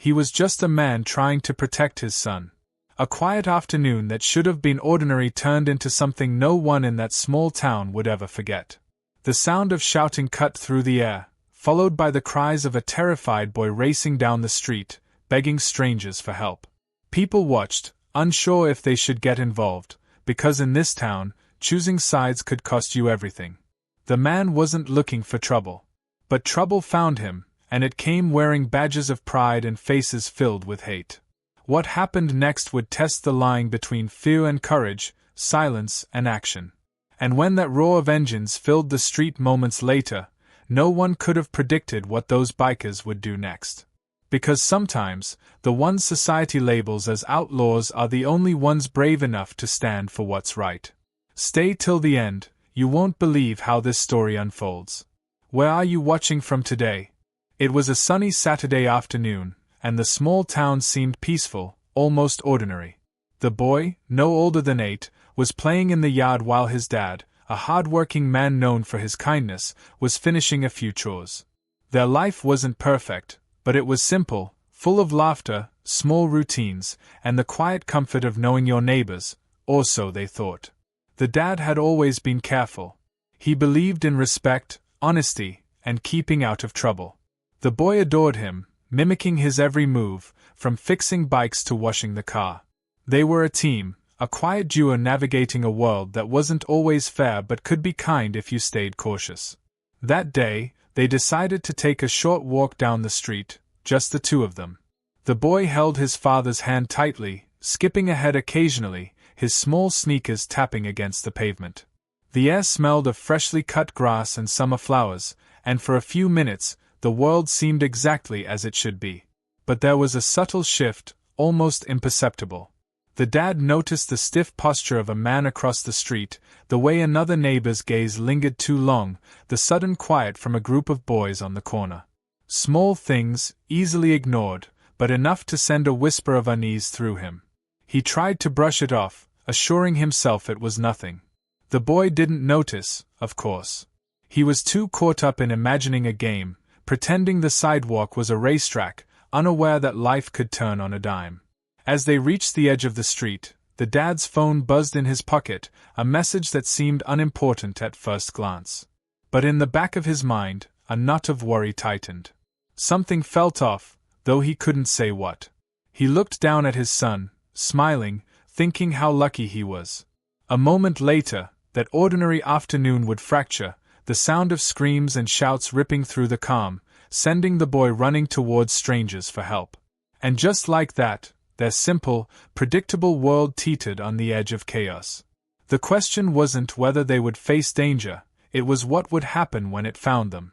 He was just a man trying to protect his son. A quiet afternoon that should have been ordinary turned into something no one in that small town would ever forget. The sound of shouting cut through the air, followed by the cries of a terrified boy racing down the street, begging strangers for help. People watched, unsure if they should get involved, because in this town, choosing sides could cost you everything. The man wasn't looking for trouble. But trouble found him, and it came wearing badges of pride and faces filled with hate. What happened next would test the line between fear and courage, silence and action. And when that roar of engines filled the street moments later, no one could have predicted what those bikers would do next. Because sometimes, the ones society labels as outlaws are the only ones brave enough to stand for what's right. Stay till the end, you won't believe how this story unfolds. Where are you watching from today? It was a sunny Saturday afternoon, and the small town seemed peaceful, almost ordinary. The boy, no older than 8, was playing in the yard while his dad, a hard-working man known for his kindness, was finishing a few chores. Their life wasn't perfect, but it was simple, full of laughter, small routines, and the quiet comfort of knowing your neighbors, or so they thought. The dad had always been careful. He believed in respect, honesty, and keeping out of trouble. The boy adored him, mimicking his every move, from fixing bikes to washing the car. They were a team, a quiet duo navigating a world that wasn't always fair but could be kind if you stayed cautious. That day, they decided to take a short walk down the street, just the two of them. The boy held his father's hand tightly, skipping ahead occasionally, his small sneakers tapping against the pavement. The air smelled of freshly cut grass and summer flowers, and for a few minutes, the world seemed exactly as it should be. But there was a subtle shift, almost imperceptible. The dad noticed the stiff posture of a man across the street, the way another neighbor's gaze lingered too long, the sudden quiet from a group of boys on the corner. Small things, easily ignored, but enough to send a whisper of unease through him. He tried to brush it off, assuring himself it was nothing. The boy didn't notice, of course. He was too caught up in imagining a game, pretending the sidewalk was a racetrack, unaware that life could turn on a dime. As they reached the edge of the street, the dad's phone buzzed in his pocket, a message that seemed unimportant at first glance. But in the back of his mind, a knot of worry tightened. Something felt off, though he couldn't say what. He looked down at his son, smiling, thinking how lucky he was. A moment later, that ordinary afternoon would fracture, the sound of screams and shouts ripping through the calm, sending the boy running towards strangers for help. And just like that, their simple, predictable world teetered on the edge of chaos. The question wasn't whether they would face danger, it was what would happen when it found them.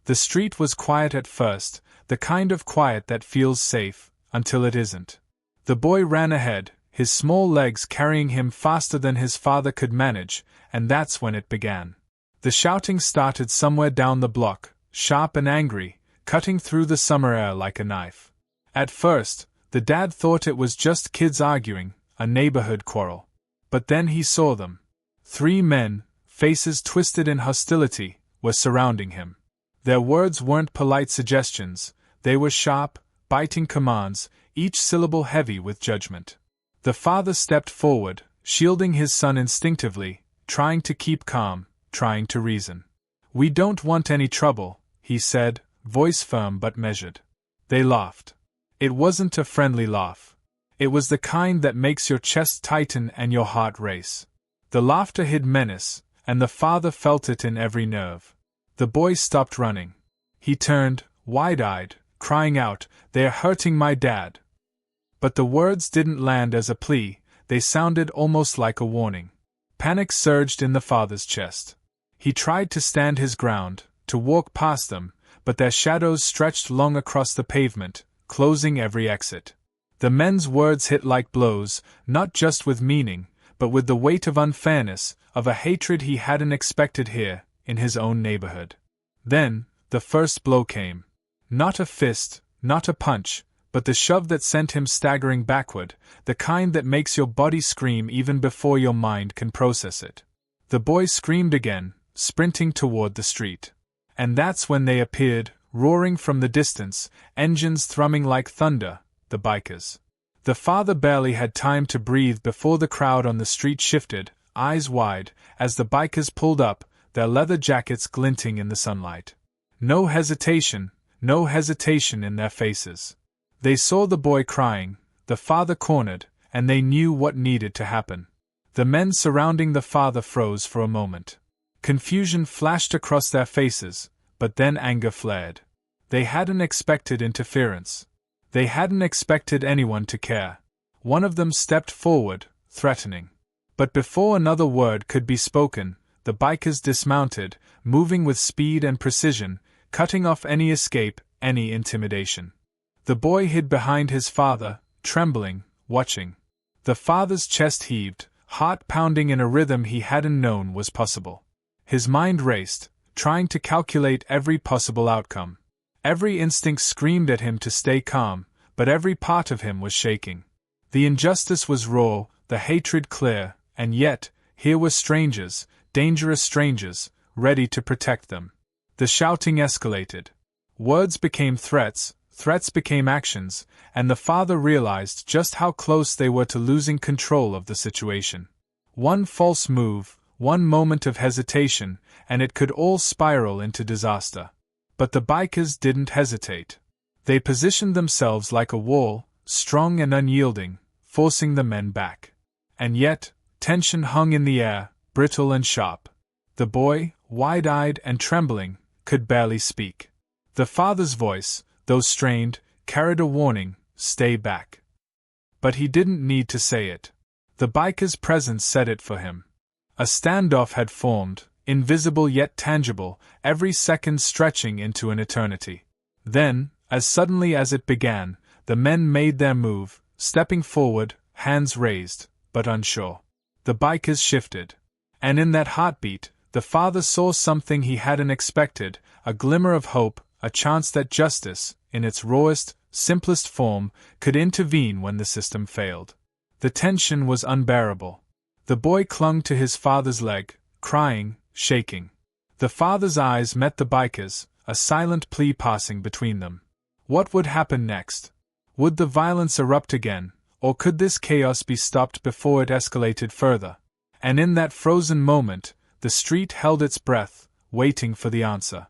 The street was quiet at first, the kind of quiet that feels safe, until it isn't. The boy ran ahead, his small legs carrying him faster than his father could manage, and that's when it began. The shouting started somewhere down the block, sharp and angry, cutting through the summer air like a knife. At first, the dad thought it was just kids arguing, a neighborhood quarrel. But then he saw them. 3 men, faces twisted in hostility, were surrounding him. Their words weren't polite suggestions, they were sharp, biting commands, each syllable heavy with judgment. The father stepped forward, shielding his son instinctively, trying to keep calm, trying to reason. "We don't want any trouble," he said, voice firm but measured. They laughed. It wasn't a friendly laugh. It was the kind that makes your chest tighten and your heart race. The laughter hid menace, and the father felt it in every nerve. The boy stopped running. He turned, wide-eyed, crying out, "They're hurting my dad." But the words didn't land as a plea, they sounded almost like a warning. Panic surged in the father's chest. He tried to stand his ground, to walk past them, but their shadows stretched long across the pavement, closing every exit. The men's words hit like blows, not just with meaning, but with the weight of unfairness, of a hatred he hadn't expected here, in his own neighborhood. Then, the first blow came. Not a fist, not a punch, but the shove that sent him staggering backward, the kind that makes your body scream even before your mind can process it. The boy screamed again, sprinting toward the street. And that's when they appeared, roaring from the distance, engines thrumming like thunder, the bikers. The father barely had time to breathe before the crowd on the street shifted, eyes wide, as the bikers pulled up, their leather jackets glinting in the sunlight. No hesitation in their faces. They saw the boy crying, the father cornered, and they knew what needed to happen. The men surrounding the father froze for a moment. Confusion flashed across their faces, but then anger flared. They hadn't expected interference. They hadn't expected anyone to care. One of them stepped forward, threatening. But before another word could be spoken, the bikers dismounted, moving with speed and precision, cutting off any escape, any intimidation. The boy hid behind his father, trembling, watching. The father's chest heaved, heart pounding in a rhythm he hadn't known was possible. His mind raced, trying to calculate every possible outcome. Every instinct screamed at him to stay calm, but every part of him was shaking. The injustice was raw, the hatred clear, and yet, here were strangers, dangerous strangers, ready to protect them. The shouting escalated. Words became threats, threats became actions, and the father realized just how close they were to losing control of the situation. One false move, one moment of hesitation, and it could all spiral into disaster. But the bikers didn't hesitate. They positioned themselves like a wall, strong and unyielding, forcing the men back. And yet, tension hung in the air, brittle and sharp. The boy, wide-eyed and trembling, could barely speak. The father's voice, though strained, carried a warning, stay back. But he didn't need to say it. The biker's presence said it for him. A standoff had formed, invisible yet tangible, every second stretching into an eternity. Then, as suddenly as it began, the men made their move, stepping forward, hands raised, but unsure. The bikers shifted. And in that heartbeat, the father saw something he hadn't expected, a glimmer of hope, a chance that justice, in its rawest, simplest form, could intervene when the system failed. The tension was unbearable. The boy clung to his father's leg, crying, shaking. The father's eyes met the bikers', a silent plea passing between them. What would happen next? Would the violence erupt again, or could this chaos be stopped before it escalated further? And in that frozen moment, the street held its breath, waiting for the answer.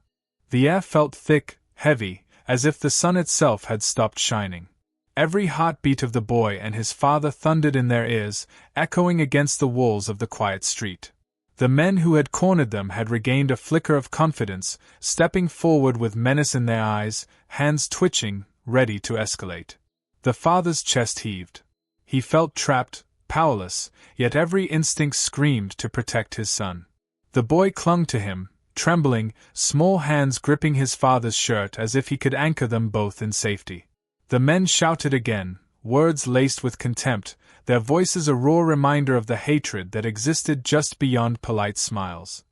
The air felt thick, heavy, as if the sun itself had stopped shining. Every heartbeat of the boy and his father thundered in their ears, echoing against the walls of the quiet street. The men who had cornered them had regained a flicker of confidence, stepping forward with menace in their eyes, hands twitching, ready to escalate. The father's chest heaved. He felt trapped, powerless, yet every instinct screamed to protect his son. The boy clung to him, trembling, small hands gripping his father's shirt as if he could anchor them both in safety. The men shouted again, words laced with contempt, their voices a raw reminder of the hatred that existed just beyond polite smiles.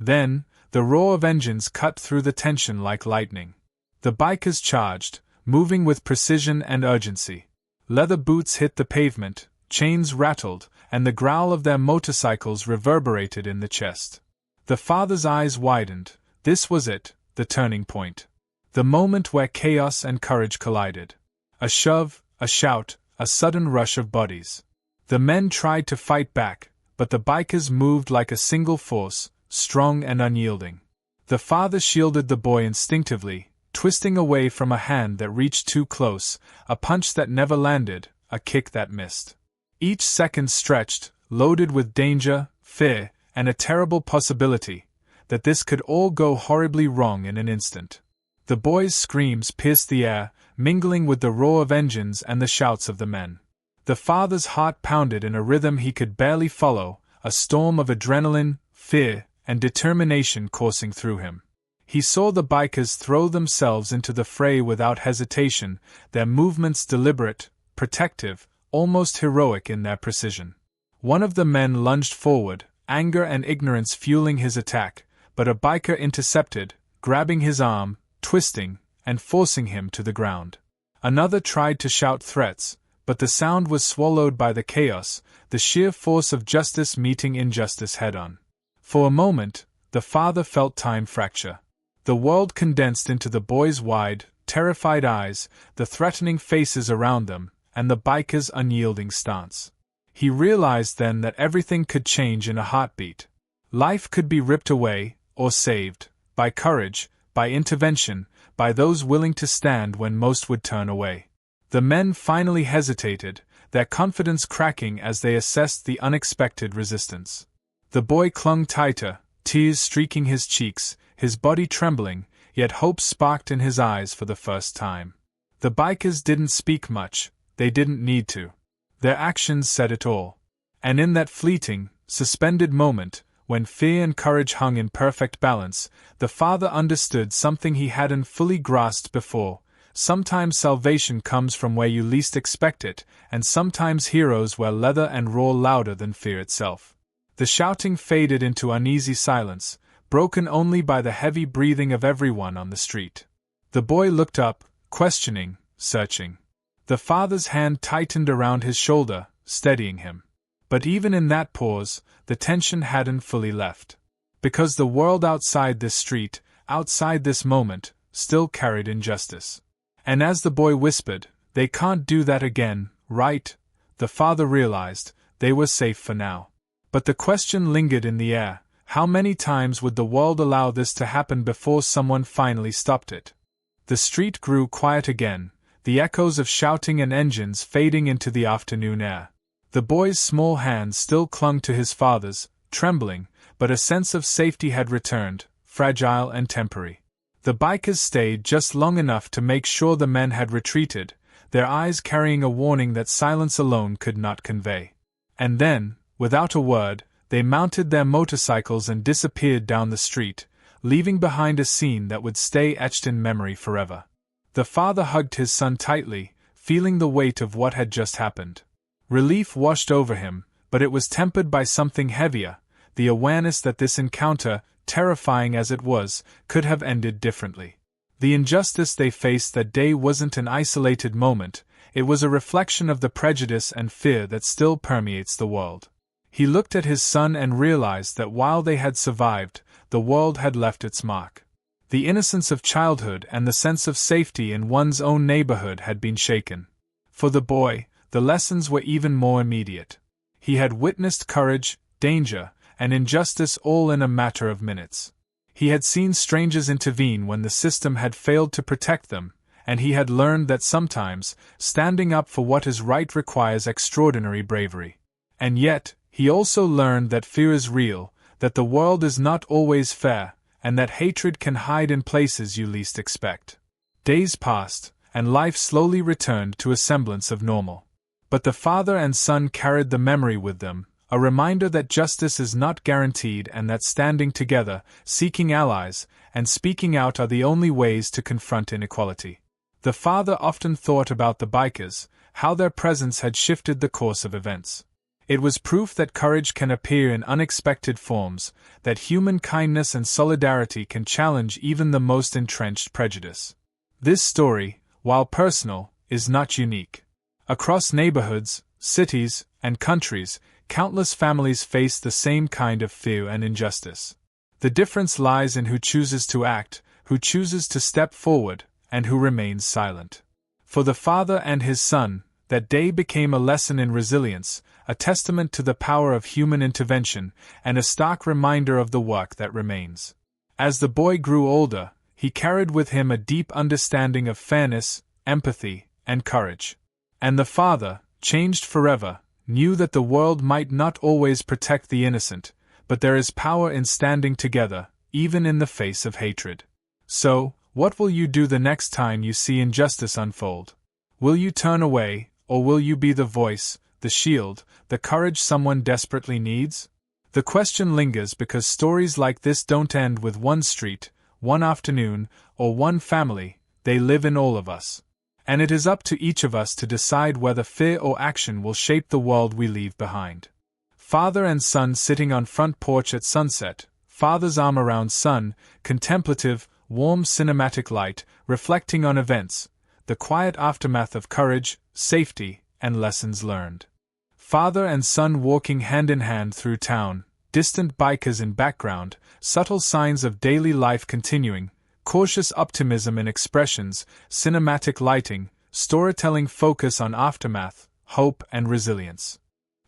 Then, the roar of engines cut through the tension like lightning. The bikers charged, moving with precision and urgency. Leather boots hit the pavement, chains rattled, and the growl of their motorcycles reverberated in the chest. The father's eyes widened. This was it, the turning point. The moment where chaos and courage collided. A shove, a shout, a sudden rush of bodies. The men tried to fight back, but the bikers moved like a single force, strong and unyielding. The father shielded the boy instinctively, twisting away from a hand that reached too close, a punch that never landed, a kick that missed. Each second stretched, loaded with danger, fear, and a terrible possibility that this could all go horribly wrong in an instant. The boy's screams pierced the air, mingling with the roar of engines and the shouts of the men. The father's heart pounded in a rhythm he could barely follow, a storm of adrenaline, fear, and determination coursing through him. He saw the bikers throw themselves into the fray without hesitation, their movements deliberate, protective, almost heroic in their precision. One of the men lunged forward, anger and ignorance fueling his attack, but a biker intercepted, grabbing his arm, twisting, and forcing him to the ground. Another tried to shout threats, but the sound was swallowed by the chaos, the sheer force of justice meeting injustice head-on. For a moment, the father felt time fracture. The world condensed into the boys' wide, terrified eyes, the threatening faces around them, and the biker's unyielding stance. He realized then that everything could change in a heartbeat. Life could be ripped away, or saved, by courage, by intervention, by those willing to stand when most would turn away. The men finally hesitated, their confidence cracking as they assessed the unexpected resistance. The boy clung tighter, tears streaking his cheeks, his body trembling, yet hope sparked in his eyes for the first time. The bikers didn't speak much, they didn't need to. Their actions said it all. And in that fleeting, suspended moment, when fear and courage hung in perfect balance, the father understood something he hadn't fully grasped before. Sometimes salvation comes from where you least expect it, and sometimes heroes wear leather and roar louder than fear itself. The shouting faded into uneasy silence, broken only by the heavy breathing of everyone on the street. The boy looked up, questioning, searching. The father's hand tightened around his shoulder, steadying him. But even in that pause, the tension hadn't fully left. Because the world outside this street, outside this moment, still carried injustice. And as the boy whispered, "They can't do that again, right?" the father realized, they were safe for now. But the question lingered in the air, how many times would the world allow this to happen before someone finally stopped it? The street grew quiet again, the echoes of shouting and engines fading into the afternoon air. The boy's small hands still clung to his father's, trembling, but a sense of safety had returned, fragile and temporary. The bikers stayed just long enough to make sure the men had retreated, their eyes carrying a warning that silence alone could not convey. And then, without a word, they mounted their motorcycles and disappeared down the street, leaving behind a scene that would stay etched in memory forever. The father hugged his son tightly, feeling the weight of what had just happened. Relief washed over him, but it was tempered by something heavier, the awareness that this encounter, terrifying as it was, could have ended differently. The injustice they faced that day wasn't an isolated moment, it was a reflection of the prejudice and fear that still permeates the world. He looked at his son and realized that while they had survived, the world had left its mark. The innocence of childhood and the sense of safety in one's own neighborhood had been shaken. For the boy, the lessons were even more immediate. He had witnessed courage, danger, and injustice all in a matter of minutes. He had seen strangers intervene when the system had failed to protect them, and he had learned that sometimes, standing up for what is right requires extraordinary bravery. And yet, he also learned that fear is real, that the world is not always fair, and that hatred can hide in places you least expect. Days passed, and life slowly returned to a semblance of normal. But the father and son carried the memory with them, a reminder that justice is not guaranteed and that standing together, seeking allies, and speaking out are the only ways to confront inequality. The father often thought about the bikers, how their presence had shifted the course of events. It was proof that courage can appear in unexpected forms, that human kindness and solidarity can challenge even the most entrenched prejudice. This story, while personal, is not unique. Across neighborhoods, cities, and countries, countless families face the same kind of fear and injustice. The difference lies in who chooses to act, who chooses to step forward, and who remains silent. For the father and his son, that day became a lesson in resilience, a testament to the power of human intervention, and a stark reminder of the work that remains. As the boy grew older, he carried with him a deep understanding of fairness, empathy, and courage. And the father, changed forever, knew that the world might not always protect the innocent, but there is power in standing together, even in the face of hatred. So, what will you do the next time you see injustice unfold? Will you turn away, or will you be the voice, the shield, the courage someone desperately needs? The question lingers because stories like this don't end with one street, one afternoon, or one family, they live in all of us. And it is up to each of us to decide whether fear or action will shape the world we leave behind. Father and son sitting on front porch at sunset, father's arm around son, contemplative, warm cinematic light, reflecting on events, the quiet aftermath of courage, safety, and lessons learned. Father and son walking hand in hand through town, distant bikers in background, subtle signs of daily life continuing, cautious optimism in expressions, cinematic lighting, storytelling focus on aftermath, hope and resilience.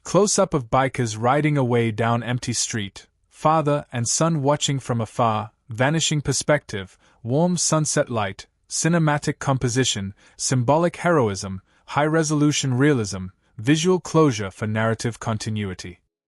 Close-up of bikers riding away down empty street, father and son watching from afar, vanishing perspective, warm sunset light, cinematic composition, symbolic heroism, high-resolution realism, visual closure for narrative continuity.